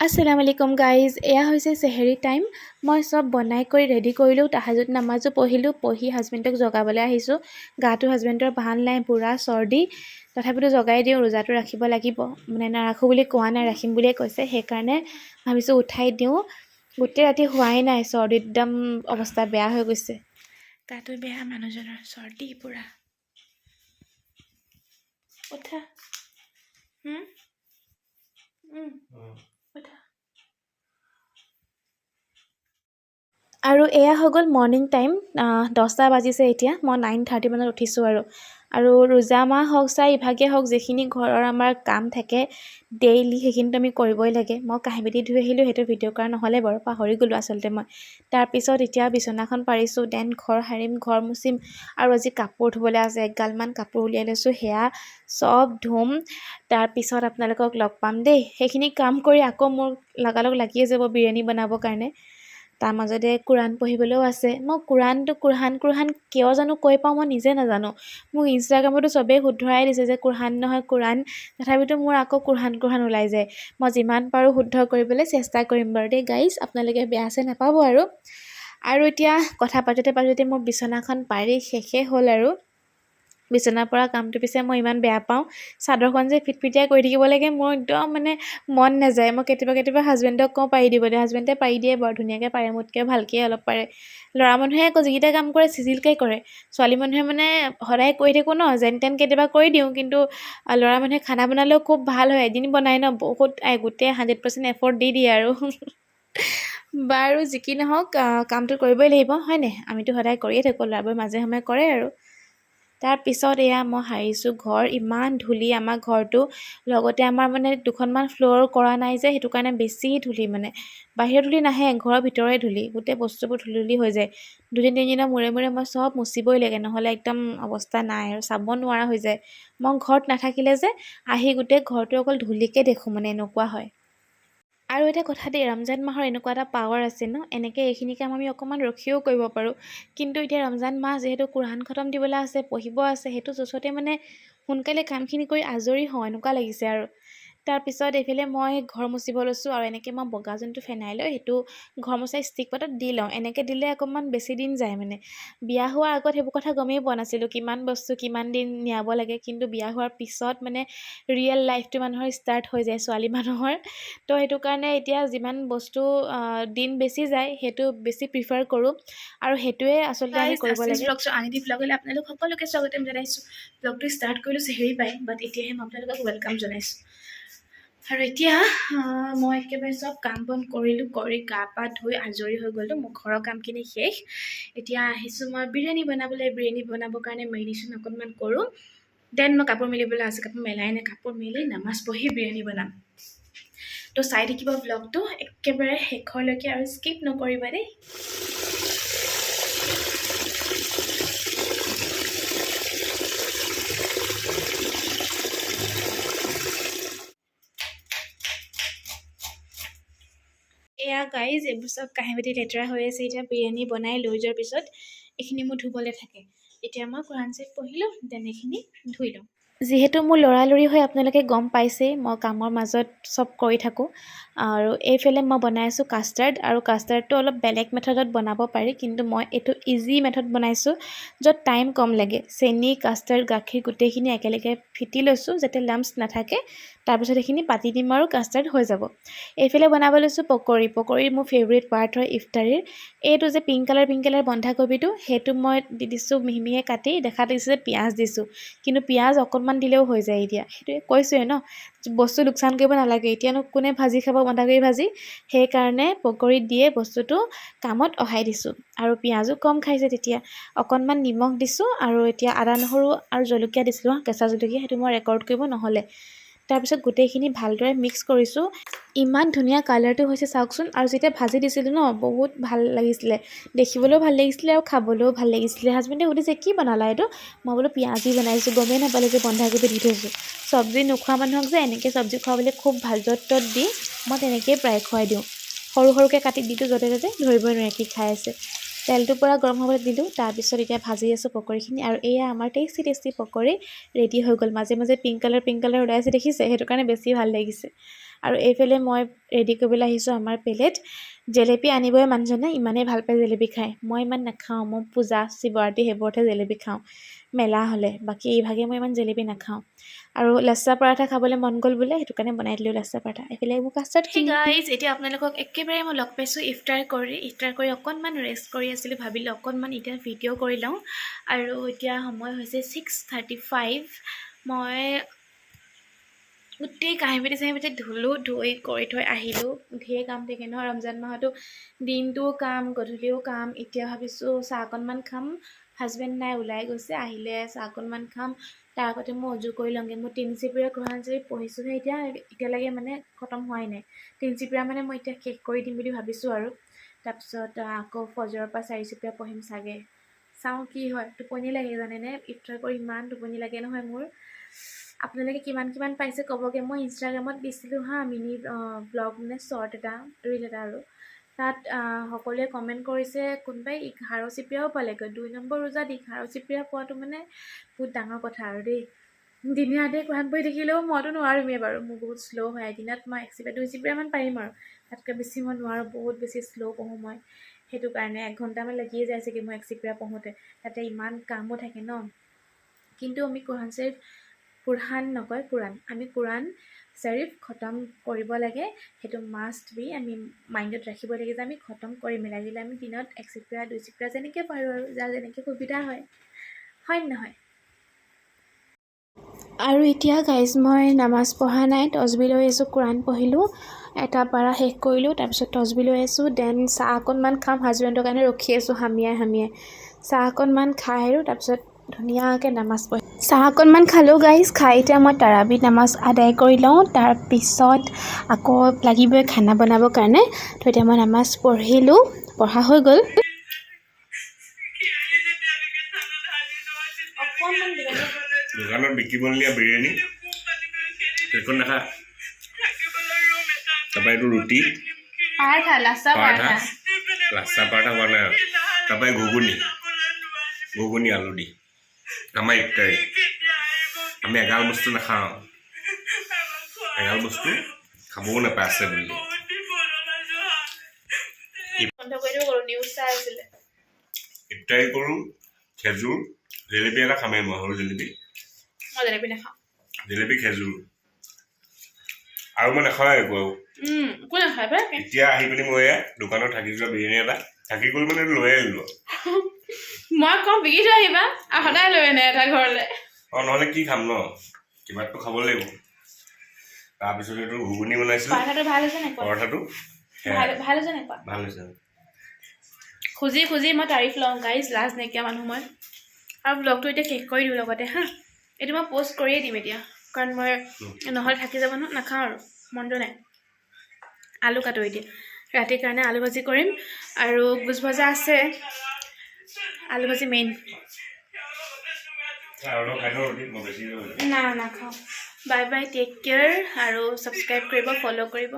আসসালামু আলাইকুম গাইজ, এয়া হৈছে চেহেৰি টাইম। মই চব বনাই কৰি ৰেডি কৰিলোঁ, তাহাজুদ নামাজো পঢ়ি হাজবেণ্ডক জগাবলৈ আহিছোঁ। গাটো হাজবেণ্ডৰ ভাল নাই, পুৰা চৰ্দি, তথাপিতো জগাই দিওঁ, ৰোজাটো ৰাখিব লাগিব। মানে নাৰাখোঁ বুলি কোৱা নাই, ৰাখিম বুলিয়ে কৈছে, সেইকাৰণে ভাবিছোঁ উঠাই দিওঁ। গোটেই ৰাতি হোৱাই নাই, চৰ্দিত একদম অৱস্থা বেয়া হৈ গৈছে। গাটো বেয়া, মানুহজনৰ চৰ্দি পুৰা। উঠা উঠা। আৰু এয়া হৈ গ'ল মৰ্ণিং টাইম, 10টা বাজিছে এতিয়া। মই 9:30 মানত উঠিছোঁ আৰু ৰোজা মাহ হওক চাই ইভাগে হওক, যিখিনি ঘৰৰ আমাৰ কাম থাকে ডেইলি, সেইখিনিতো আমি কৰিবই লাগে। মই কাঁহী বাতি ধুই আহিলোঁ, সেইটো ভিডিঅ' কৰা নহ'লে বাৰু, পাহৰি গ'লোঁ আচলতে মই। তাৰপিছত এতিয়া বিচনাখন পাৰিছোঁ, দেন ঘৰ সাৰিম, ঘৰ মুচিম, আৰু আজি কাপোৰ ধুবলৈ আছে। এগালমান কাপোৰ উলিয়াই লৈছোঁ, সেয়া চব ধুম। তাৰপিছত আপোনালোকক লগ পাম দেই। সেইখিনি কাম কৰি আকৌ মোৰ লগালগ লাগিয়ে যাব বিৰিয়ানী বনাবৰ কাৰণে। তাৰ মাজতে কোৰাণ পঢ়িবলৈও আছে। মই কোৰআন কিয় জানো কৈ পাওঁ, মই নিজে নাজানো। মোক ইনষ্টাগ্ৰামতো চবেই শুধৰাই দিছে যে কোৰআন নহয় কোৰাণ, তথাপিতো মোৰ আকৌ কোৰআন ওলাই যায়। মই যিমান পাৰোঁ শুদ্ধ কৰিবলৈ চেষ্টা কৰিম বাৰু দেই গাইজ, আপোনালোকে বেয়া চেয়া নাপাব আৰু এতিয়া কথা পাতোতে মোৰ বিচনাখন পাৰি শেষেই হ'ল আৰু। বিচনাৰ পৰা কামটো পিছে মই ইমান বেয়া পাওঁ। চাদৰখন যে ফিটফিটিয়াই কৰি থাকিব লাগে, মোৰ একদম মানে মন নাযায়। মই কেতিয়াবা হাজবেণ্ডক কওঁ পাৰি দিবলৈ, হাজবেণ্ডে পাৰি দিয়ে বাৰু, ধুনীয়াকৈ পাৰে, মোতকৈ ভালকৈ অলপ পাৰে। ল'ৰা মানুহে আকৌ যিকেইটা কাম কৰে চিজিলকৈ কৰে, ছোৱালী মানুহে মানে সদায় কৰি থাকোঁ ন, যেন তেন কেতিয়াবা কৰি দিওঁ। কিন্তু ল'ৰা মানুহে খানা বনালেও খুব ভাল হয়, এদিন বনাই ন, বহুত গোটেই 100% এফৰ্ট দি দিয়ে আৰু। বাৰু যি কি নহওক, কামটো কৰিবই লাগিব হয়নে, আমিতো সদায় কৰিয়ে থাকোঁ, ল'ৰাবোৰে মাজে সময়ে কৰে আৰু। তাৰপিছত এয়া মই সাৰিছোঁ ঘৰ, ইমান ধূলি আমাৰ ঘৰটো। লগতে আমাৰ মানে দুখনমান ফ্ল'ৰ কৰা নাই যে, সেইটো কাৰণে বেছি ধূলি। মানে বাহিৰৰ ধূলি নাহে, ঘৰৰ ভিতৰৰে ধূলি, গোটেই বস্তুবোৰ ধূলি হৈ যায়। 2-3 দিনৰ মূৰে মই চব মুচিবই লাগে, নহ'লে একদম অৱস্থা নাই আৰু, চাব নোৱাৰা হৈ যায়। মই ঘৰত নাথাকিলে যে আহি গোটেই ঘৰটো অকল ধূলিকে দেখোঁ, মানে এনেকুৱা হয়। আৰু এটা কথা দেই, ৰমজান মাহৰ এনেকুৱা এটা পাৱাৰ আছে ন, এনেকৈ এইখিনি কাম আমি অকণমান ৰখিও কৰিব পাৰোঁ। কিন্তু এতিয়া ৰমজান মাহ যিহেতু কোৰআন খতম দিবলৈ আছে, পঢ়িব আছে, সেইটো জোচতে মানে সোনকালে কামখিনি কৰি আজৰি হওঁ এনেকুৱা লাগিছে আৰু। তাৰপিছত এইফালে মই ঘৰ মুচিব লৈছোঁ, আৰু এনেকৈ মই বগা যোনটো ফেনাইল হয় সেইটো ঘৰ মুচা ষ্টিক পাতত দি লওঁ। এনেকৈ দিলে অকণমান বেছি দিন যায়। মানে বিয়া হোৱাৰ আগত সেইবোৰ কথা গমেই পোৱা নাছিলোঁ, কিমান বস্তু কিমান দিন নিয়াব লাগে। কিন্তু বিয়া হোৱাৰ পিছত মানে ৰিয়েল লাইফটো মানুহৰ ষ্টাৰ্ট হৈ যায়, ছোৱালী মানুহৰ। তো সেইটো কাৰণে এতিয়া যিমান বস্তু দিন বেছি যায়, সেইটো বেছি প্ৰিফাৰ কৰোঁ, আৰু সেইটোৱে আচলতে আমি কৰিব লাগে। আনিদি ব্লগলৈ আপোনালোক সকলোকে স্বাগতম জনাইছোঁ। ব্লগটো ষ্টাৰ্ট কৰিলোঁ চেহেৰি পাই, বাট এতিয়াহে মই আপোনালোকক ৱেলকাম জনাইছোঁ। আৰু এতিয়া মই একেবাৰে চব কাম বন কৰি গা পা ধুই আজৰি হৈ গ'লোঁ, মোৰ ঘৰৰ কামখিনি শেষ। এতিয়া আহিছোঁ মই বিৰিয়ানী বনাবলৈ। বিৰিয়ানী বনাবৰ কাৰণে মেৰিনেশ্যন অকণমান কৰোঁ, দেন মই কাপোৰ মেলিবলৈ আছে, কাপোৰ মেলাই নাই, কাপোৰ মেলি নামাজ পঢ়ি বিৰিয়ানী বনাম। তো চাই থাকিব ব্লগটো একেবাৰে শেষৰলৈকে, আৰু স্কিপ নকৰিবা দেই। এয়া গাইজ, এইবোৰ চব কাঁহী বাতি লেতেৰা হৈ আছে। এতিয়া বিৰিয়ানী বনাই লৈ যোৱাৰ পিছত এইখিনি মোৰ ধুবলৈ থাকে। এতিয়া মই কোৰআন শৰীফ পঢ়িলোঁ, দেন এইখিনি ধুই লওঁ। যিহেতু মোৰ লৰালৰি হৈ আপোনালোকে গম পাইছেই, মই কামৰ মাজত চব কৰি থাকোঁ। আৰু এইফালে মই বনাই আছোঁ কাষ্টাৰ্ড, আৰু কাষ্টাৰ্ডটো অলপ বেলেগ মেথডত বনাব পাৰি, কিন্তু মই এইটো ইজি মেথড বনাইছোঁ, য'ত টাইম কম লাগে। চেনি, কাষ্টাৰ্ড, গাখীৰ গোটেইখিনি একেলগে ফিটি লৈছোঁ যাতে লাম্পছ নাথাকে। তাৰপিছত এইখিনি পাতি দিম আৰু কাষ্টাৰ্ড হৈ যাব। এইফালে বনাব লৈছোঁ পকৰি মোৰ ফেভৰেট পাৰ্ট হয় ইফতাৰীৰ। এইটো যে পিংক কালাৰ বন্ধাকবিটো, সেইটো মই দি দিছোঁ মিহি কাটি, দেখাত দিছোঁ যে পিঁয়াজ দিছোঁ, কিন্তু পিঁয়াজ অকণমান দিলেও হৈ যায়। এতিয়া সেইটোৱে কৈছোঁৱে ন, বস্তু লোকচান কৰিব নালাগে, এতিয়ানো কোনে ভাজি খাব বন্ধাকবি ভাজি। সেইকাৰণে পকৰিত দিয়ে বস্তুটো কামত অহাই দিছোঁ। আৰু পিঁয়াজো কম খাইছে তেতিয়া, অকণমান নিমখ দিছোঁ, আৰু এতিয়া আদা নহৰু আৰু জলকীয়া দিছিলোঁ, কেঁচা জলকীয়া, সেইটো মই ৰেকৰ্ড কৰিব নহ'লে। তাৰপিছত গোটেইখিনি ভালদৰে মিক্স কৰিছোঁ। ইমান ধুনীয়া কালাৰটো হৈছে চাওকচোন। আৰু যেতিয়া ভাজি দিছিলোঁ ন, বহুত ভাল লাগিছিলে, দেখিবলৈও ভাল লাগিছিলে আৰু খাবলৈও ভাল লাগিছিলে। হাজবেণ্ডে সুধিছে কি বনালা এইটো, মই বোলো পিঁয়াজি বনাইছোঁ, গমেই নাপালে যে বন্ধাকবি দি থৈছোঁ। চব্জি নোখোৱা মানুহক যে এনেকৈ চব্জি খুৱাবলৈ খুব ভাল, য'ত দি মই তেনেকৈয়ে প্ৰায় খুৱাই দিওঁ। সৰুকৈ কাটি দিছোঁ য'তে ত'তে, ধৰিবই নোৱাৰে কি খাই আছে। তেলটো পূৰা গৰম হ'বলৈ দিলোঁ। তাৰপিছত এতিয়া ভাজি আছোঁ পকৰিখিনি, আৰু এয়া আমাৰ টেষ্টি পকৰি ৰেডি হৈ গ'ল। মাজে মাজে পিংক কালাৰ ওলাই আছে দেখিছে, সেইটো কাৰণে বেছি ভাল লাগিছে। আৰু এইফালে মই ৰেডি কৰিবলৈ আহিছোঁ আমাৰ প্লেট জেলেপি আনিবই মানুহজনে ইমানেই ভাল পায় জেলেপি খাই মই ইমান নাখাওঁ মই পূজা শিৱৰাত্ৰি সেইবোৰতহে জেলেপি খাওঁ মেলা হ'লে বাকী এইভাগে মই ইমান জেলেপি নাখাওঁ আৰু লাচ্ছা পৰাঠা খাবলৈ মন গ'ল বোলে সেইটো কাৰণে বনাই দিলোঁ লাচ্ছা পৰাঠা এইফালে মোৰ কাষ্টাৰ্ড গাইজ এতিয়া আপোনালোকক একেবাৰে মই লগ পাইছোঁ ইফতাৰ কৰি অকণমান ৰেষ্ট কৰি আছিলোঁ ভাবিলোঁ অকণমান এতিয়া ভিডিঅ' কৰি লওঁ আৰু এতিয়া সময় হৈছে 6:35 মই গোটেই কাঁহী বাতি ধুলোঁ ধুই কৰি থৈ আহিলোঁ ধেৰ কাম থাকে নহয় ৰমজান মাহতো দিনটোও কাম গধূলিও কাম এতিয়া ভাবিছোঁ চাহ অকণমান খাম হাজবেণ্ড নাই ওলাই গৈছে আহিলে চাহ অকণমান খাম তাৰ আগতে মই উজু কৰি লওঁগৈ মই তিনিচুকীয়া কোৰআন শ্বৰীফ পঢ়িছোঁহে এতিয়ালৈকে মানে খতম হোৱাই নাই তিনিচুকীয়া মানে মই এতিয়া শেষ কৰি দিম বুলি ভাবিছোঁ আৰু তাৰপিছত আকৌ ফজৰৰ পৰা চাৰিচুকীয়া পঢ়িম চাগে চাওঁ কি হয় টোপনি লাগে জানেনে ইফতাৰ কৰি ইমান টোপনি লাগে নহয় মোৰ আপোনালোকে কিমান পাইছে ক'বগৈ মই ইনষ্টাগ্ৰামত দিছিলোঁ হা মিনি ব্লগ মানে শ্বৰ্ট এটা ৰীল এটা আৰু তাত সকলোৱে কমেণ্ট কৰিছে কোনোবাই 11 চিপিয়াও পালেগৈ 2 নম্বৰ ৰোজাত 11 চিপিয়া পোৱাটো মানে বহুত ডাঙৰ কথা আৰু দেই দিনে ৰাতিয়ে কোৰআন পঢ়ি থাকিলেও মইতো নোৱাৰিমেই বাৰু মোৰ বহুত শ্ল' হয় দিনত মই 1 চিপিয়া 2 চিপিয়ামান পাৰিম আৰু তাতকৈ বেছি মই নোৱাৰোঁ বহুত বেছি শ্ল' পঢ়োঁ মই সেইটো কাৰণে 1 ঘণ্টামান লাগিয়ে যায় চাগে মই 1 চিপিয়া পঢ়োঁতে তাতে ইমান কামো থাকে ন কিন্তু আমি কোৰআন শ্বৰীফ কুৰআন নকয় কোৰআন আমি কোৰআন শ্বৰীফ খতম কৰিব লাগে সেইটো মাষ্ট বি আমি মাইণ্ডত ৰাখিব লাগে যে আমি খতম কৰিমেই লাগিলে আমি দিনত 1 চিপিয়া 2 চিপিয়া যেনেকৈ পাৰোঁ আৰু যাৰ যেনেকৈ সুবিধা হয় নহয় আৰু এতিয়া গাইজ মই নামাজ পঢ়া নাই তচবি লৈ আছোঁ কোৰআন পঢ়িলোঁ এটা পাৰা শেষ কৰিলোঁ তাৰপিছত তচবি লৈ আছোঁ দেন চাহ অকণমান খাম হাজবেণ্ডৰ কাৰণে ৰখি আছোঁ হামিয়াই চাহ অকণমান খাই আৰু তাৰপিছত ধুনীয়াকৈ নামাজ পঢ়ি চাহ অকণমান খালোঁ গাইজ খাই এতিয়া মই তাৰাবি নামাজ আদায় কৰি লওঁ তাৰপিছত আকৌ লাগিবই খানা বনাবৰ কাৰণে তো এতিয়া মই নামাজ পঢ়িলোঁ পঢ়া হৈ গ'ল দোকানত বিকিবলগীয়া বিৰিয়ানী সেইখন দেখা তাৰপৰা এইটো ৰুটি লাচ্ছা পৰাঠা হোৱা নাই আৰু তাৰপৰা ঘুগুনি আলু দি আমাৰ ইফতাৰী আমি এগাল বস্তু নাখাওঁ এগাল বস্তু খাবও নাপায় আছে বুলি ইফতাৰী কৰোঁ খেজুৰ জেলেপি এটা খামেই মই সৰু জেলেপি জেলেপি খেজুৰ আৰু মই নাখাওঁ একো এতিয়া আহি পিনি মই দোকানত থাকি যোৱা বিৰিয়ানী এটা থাকি গ'ল মানে লৈ আহিলোঁ মই কওঁ বিকি থৈ আহিবা আৰু সদায় লৈ আনে এটা ঘৰলৈ নহ'লে কি খাম ন কিবাটো খাব লাগিব তাৰপিছত এইটো ঘুগুনি বনাইছিলোঁ পৰঠাটো ভাল হৈছে খুজি মই তাৰিফ লওঁ গাইজ লাজ নাইকিয়া মানুহ মই আৰু ব্লগটো এতিয়া শেষ কৰি দিওঁ লগতে হা এইটো মই প'ষ্ট কৰিয়ে দিম এতিয়া কাৰণ মই নহ'লে থাকি যাব ন নাখাওঁ আৰু মনটো নাই আলু কাটো এতিয়া ৰাতিৰ কাৰণে আলু ভাজি কৰিম আৰু ভোজ ভজা আছে আলু ভাজি মেইন নাখাওঁ বাই বাই টেক কেয়াৰ আৰু ছাবস্ক্ৰাইব কৰিব ফ'ল' কৰিব